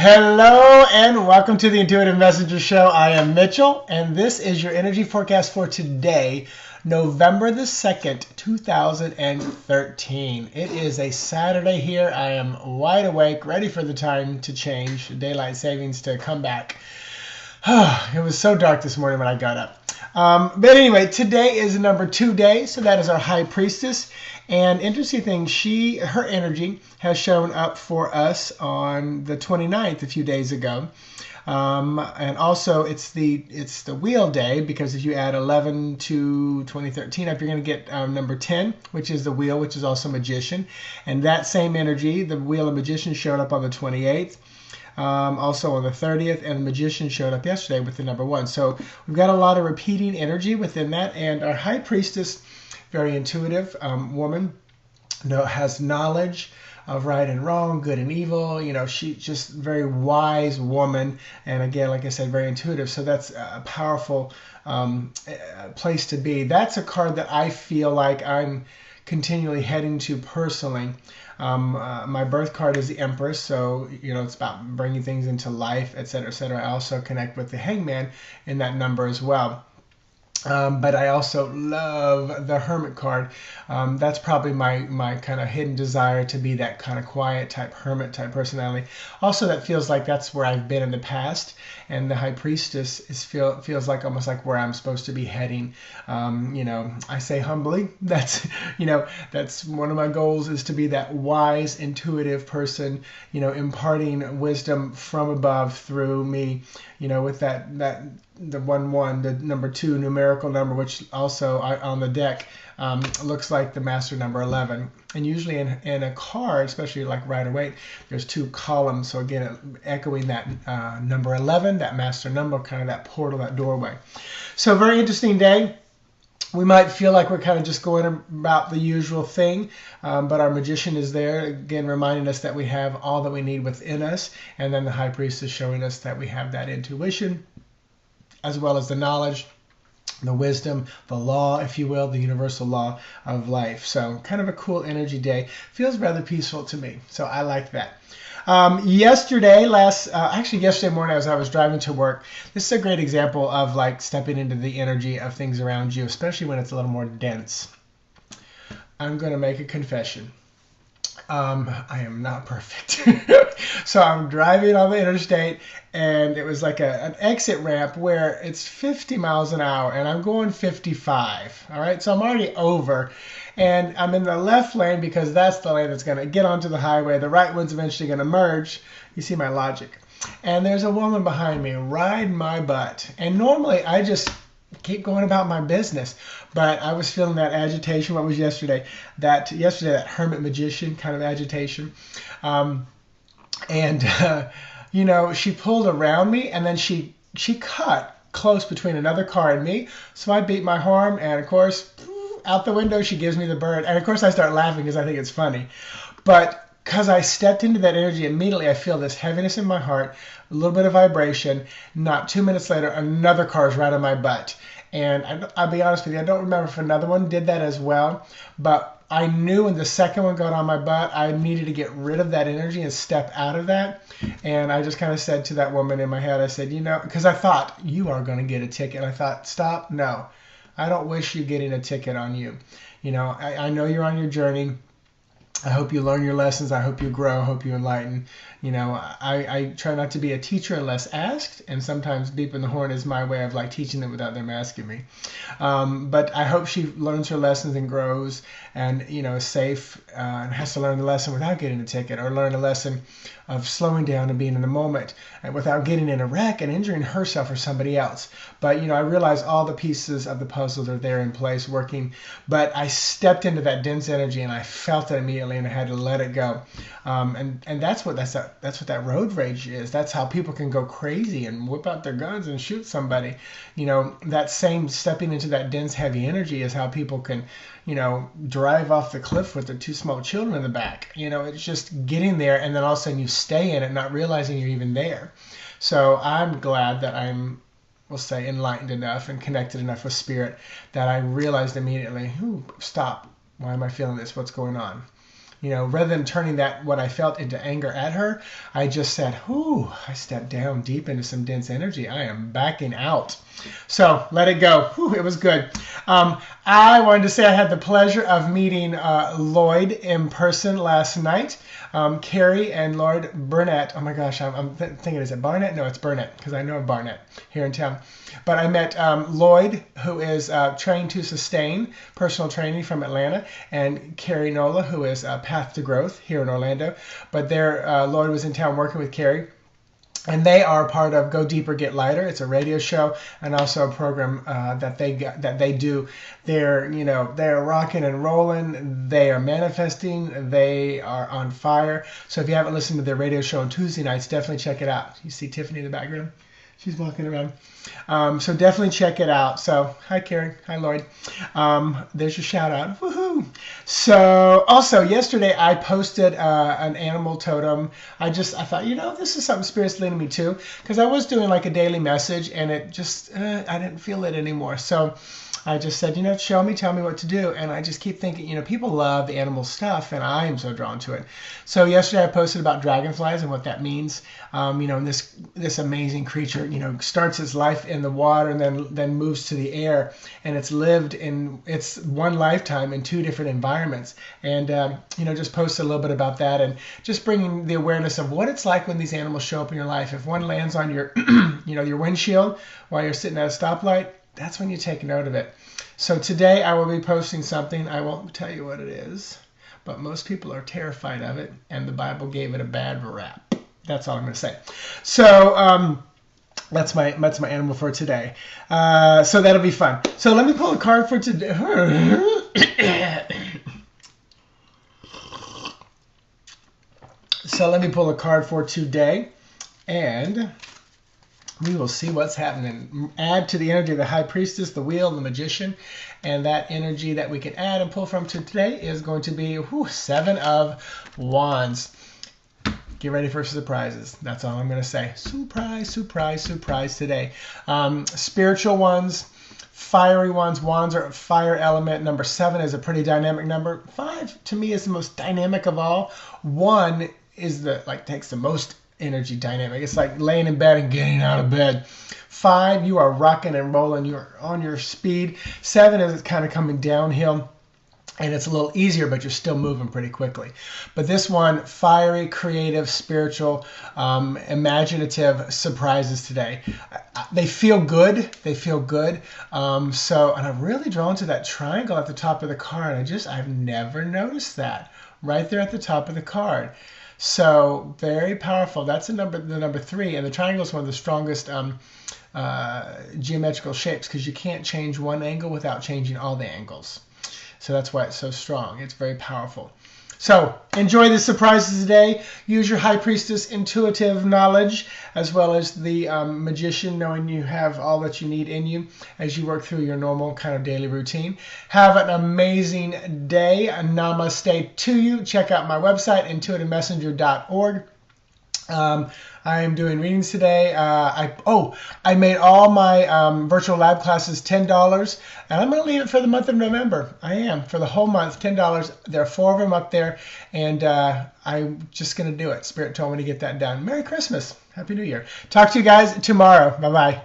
Hello and welcome to the Intuitive Messenger Show. I am Mitchell and this is your energy forecast for today, November the 2nd, 2013. It is a Saturday here. I am wide awake, ready for the time to change, daylight savings to come back. It was so dark this morning when I got up. But anyway, today is number 2 day, so that is our High Priestess. And interesting thing, her energy has shown up for us on the 29th a few days ago. And also it's the wheel day, because if you add 11 to 2013 up, you're going to get number 10, which is the wheel, which is also magician. And that same energy, the wheel of magician, showed up on the 28th. Also on the 30th, and the magician showed up yesterday with the number 1. So we've got a lot of repeating energy within that, and our High Priestess, very intuitive woman, has knowledge of right and wrong, good and evil. She's just very wise woman, and again, like I said, very intuitive. So that's a powerful place to be. That's a card that I feel like I'm continually heading to personally. My birth card is the Empress, so it's about bringing things into life, etc., etc. I also connect with the Hangman in that number as well. But I also love the Hermit card. That's probably my kind of hidden desire to be that kind of quiet type, hermit type personality. Also, that feels like that's where I've been in the past, and the High Priestess feels like almost like where I'm supposed to be heading. I say humbly, that's one of my goals, is to be that wise, intuitive person, imparting wisdom from above through me, with the 1-1, the number 2 numerical number, which also on the deck looks like the master number 11. And usually in a card, especially like Rider-Waite, there's 2 columns. So again, echoing that number 11, that master number, kind of that portal, that doorway. So very interesting day. We might feel like we're kind of just going about the usual thing, but our magician is there, again, reminding us that we have all that we need within us. And then the High Priest is showing us that we have that intuition, as well as the knowledge, the wisdom, the law, if you will, the universal law of life. So kind of a cool energy day. Feels rather peaceful to me. So I like that. Yesterday morning as I was driving to work, this is a great example of like stepping into the energy of things around you, especially when it's a little more dense. I'm going to make a confession. I am not perfect. So I'm driving on the interstate, and it was like an exit ramp where it's 50 miles an hour, and I'm going 55. All right, so I'm already over, and I'm in the left lane because that's the lane that's going to get onto the highway. The right one's eventually going to merge. You see my logic. And there's a woman behind me riding my butt, and normally I just keep going about my business, but I was feeling that agitation. What was yesterday? That hermit magician kind of agitation, she pulled around me, and then she cut close between another car and me. So I beat my horn, and of course, out the window she gives me the bird, and of course I start laughing because I think it's funny, but because I stepped into that energy, immediately I feel this heaviness in my heart, a little bit of vibration. Not 2 minutes later, another car is right on my butt. And I'll be honest with you, I don't remember if another one did that as well, but I knew when the second one got on my butt, I needed to get rid of that energy and step out of that. And I just kind of said to that woman in my head, I said, because I thought, you are going to get a ticket. I thought, stop, no, I don't wish you getting a ticket on you. I know you're on your journey. I hope you learn your lessons. I hope you grow. I hope you enlighten. I try not to be a teacher unless asked, and sometimes beeping the horn is my way of like teaching them without them asking me. But I hope she learns her lessons and grows, and is safe, and has to learn the lesson without getting a ticket, or learn a lesson of slowing down and being in the moment, and without getting in a wreck and injuring herself or somebody else. But I realize all the pieces of the puzzle are there in place working. But I stepped into that dense energy, and I felt it immediately, and I had to let it go. And that's what that road rage is. That's how people can go crazy and whip out their guns and shoot somebody. That same stepping into that dense, heavy energy is how people can, drive off the cliff with their 2 small children in the back. It's just getting there, and then all of a sudden you stay in it, not realizing you're even there. So I'm glad that I'm, we'll say, enlightened enough and connected enough with spirit that I realized immediately, stop. Why am I feeling this? What's going on? rather than turning what I felt into anger at her, I just said, whew, I stepped down deep into some dense energy. I am backing out. So let it go. Whew, it was good. I wanted to say I had the pleasure of meeting Lloyd in person last night. Carrie and Lord Burnett. Oh my gosh, I'm thinking, is it Barnett? No, it's Burnett, because I know Barnett here in town. But I met Lloyd, who is Trained to Sustain, personal training from Atlanta, and Carrie Nola, who is Path to Growth here in Orlando. But Lloyd was in town working with Carrie. And they are part of Go Deeper, Get Lighter. It's a radio show and also a program that they do. They're rocking and rolling. They are manifesting. They are on fire. So if you haven't listened to their radio show on Tuesday nights, definitely check it out. You see Tiffany in the background? She's walking around. So definitely check it out. So hi, Carrie. Hi, Lloyd. There's your shout out. Woohoo! So also yesterday I posted an animal totem. I thought, this is something Spirit's leading me to, because I was doing like a daily message and it just, I didn't feel it anymore. So I just said, show me, tell me what to do. And I just keep thinking, people love the animal stuff and I am so drawn to it. So yesterday I posted about dragonflies and what that means. And this amazing creature, starts its life in the water and then moves to the air. And it's lived in its one lifetime in 2 different environments. And, just posted a little bit about that and just bringing the awareness of what it's like when these animals show up in your life. If one lands on your, your windshield while you're sitting at a stoplight, that's when you take note of it. So today I will be posting something. I won't tell you what it is, but most people are terrified of it, and the Bible gave it a bad rap. That's all I'm going to say. So that's my animal for today. So that'll be fun. So let me pull a card for today. So let me pull a card for today, and we will see what's happening. Add to the energy of the High Priestess, the Wheel, the Magician, and that energy that we can add and pull from today is going to be 7 of Wands. Get ready for surprises. That's all I'm going to say. Surprise, surprise, surprise today. Spiritual ones, fiery ones. Wands are fire element. Number 7 is a pretty dynamic number. 5 to me is the most dynamic of all. 1 is takes the most energy dynamic. It's like laying in bed and getting out of bed. 5, you are rocking and rolling. You're on your speed. 7 is kind of coming downhill, and it's a little easier, but you're still moving pretty quickly. But this one, fiery, creative, spiritual, imaginative surprises today. They feel good. They feel good. And I'm really drawn to that triangle at the top of the card. I've never noticed that right there at the top of the card. So very powerful. That's the number 3, and the triangle is one of the strongest geometrical shapes, because you can't change one angle without changing all the angles. So that's why it's so strong. It's very powerful. So enjoy the surprises today. Use your High Priestess intuitive knowledge, as well as the Magician, knowing you have all that you need in you as you work through your normal kind of daily routine. Have an amazing day. Namaste to you. Check out my website, intuitivemessenger.org. I am doing readings today. I made all my virtual lab classes $10, and I'm going to leave it for the month of November. I am, for the whole month, $10. There are 4 of them up there, and I'm just going to do it. Spirit told me to get that done. Merry Christmas. Happy New Year. Talk to you guys tomorrow. Bye-bye.